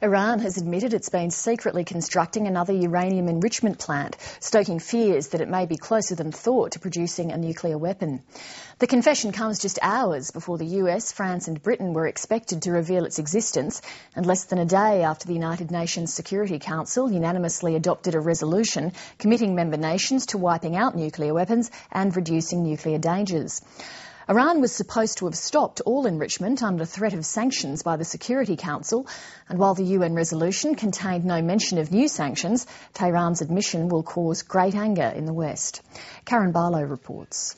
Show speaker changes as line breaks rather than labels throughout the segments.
Iran has admitted it's been secretly constructing another uranium enrichment plant, stoking fears that it may be closer than thought to producing a nuclear weapon. The confession comes just hours before the US, France and Britain were expected to reveal its existence, and less than a day after the United Nations Security Council unanimously adopted a resolution committing member nations to wiping out nuclear weapons and reducing nuclear dangers. Iran was supposed to have stopped all enrichment under threat of sanctions by the Security Council, and while the UN resolution contained no mention of new sanctions, Tehran's admission will cause great anger in the West. Karen Barlow reports.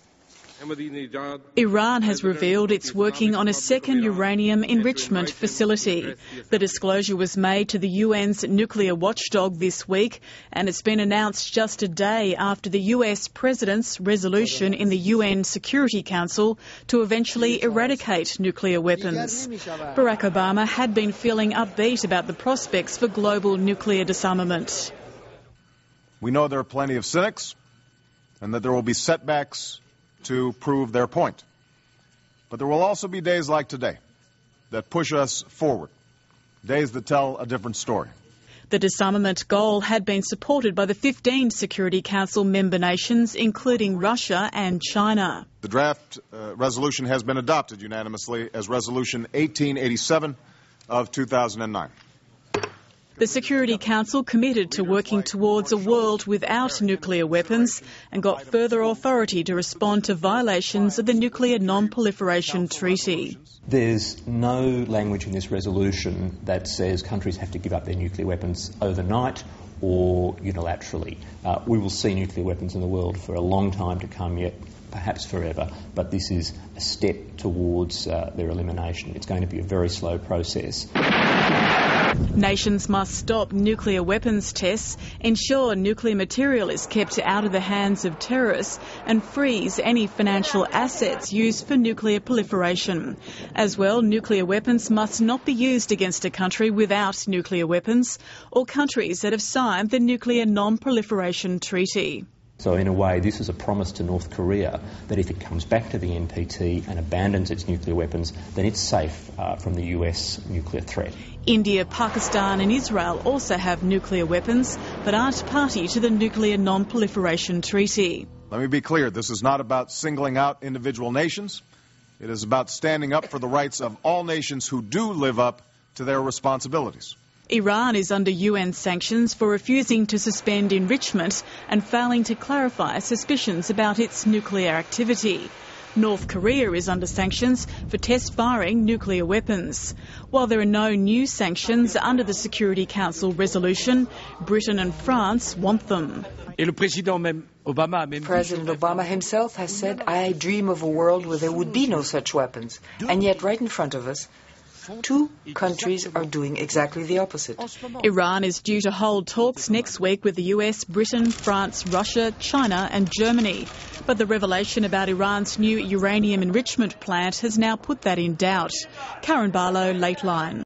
Iran has revealed it's working on a second uranium enrichment facility. The disclosure was made to the UN's nuclear watchdog this week, and it's been announced just a day after the US President's resolution in the UN Security Council to eventually eradicate nuclear weapons. Barack Obama had been feeling upbeat about the prospects for global nuclear disarmament.
We know there are plenty of cynics and that there will be setbacks to prove their point. But there will also be days like today that push us forward, days that tell a different story.
The disarmament goal had been supported by the 15 Security Council member nations, including Russia and China.
The draft resolution has been adopted unanimously as Resolution 1887 of 2009.
The Security Council committed to working towards a world without nuclear weapons and got further authority to respond to violations of the Nuclear Non-Proliferation Treaty.
There's no language in this resolution that says countries have to give up their nuclear weapons overnight or unilaterally. We will see nuclear weapons in the world for a long time to come yet, perhaps forever, but this is a step towards their elimination. It's going to be a very slow process.
Nations must stop nuclear weapons tests, ensure nuclear material is kept out of the hands of terrorists, and freeze any financial assets used for nuclear proliferation. As well, nuclear weapons must not be used against a country without nuclear weapons or countries that have signed the Nuclear Non-Proliferation Treaty.
So in a way, this is a promise to North Korea that if it comes back to the NPT and abandons its nuclear weapons, then it's safe from the US nuclear threat.
India, Pakistan and Israel also have nuclear weapons, but aren't party to the Nuclear Non-Proliferation Treaty.
Let me be clear, this is not about singling out individual nations. It is about standing up for the rights of all nations who do live up to their responsibilities.
Iran is under UN sanctions for refusing to suspend enrichment and failing to clarify suspicions about its nuclear activity. North Korea is under sanctions for test-firing nuclear weapons. While there are no new sanctions under the Security Council resolution, Britain and France want them.
President Obama himself has said, "I dream of a world where there would be no such weapons." And yet, right in front of us, two countries are doing exactly the opposite.
Iran is due to hold talks next week with the US, Britain, France, Russia, China and Germany. But the revelation about Iran's new uranium enrichment plant has now put that in doubt. Karen Barlow, Lateline.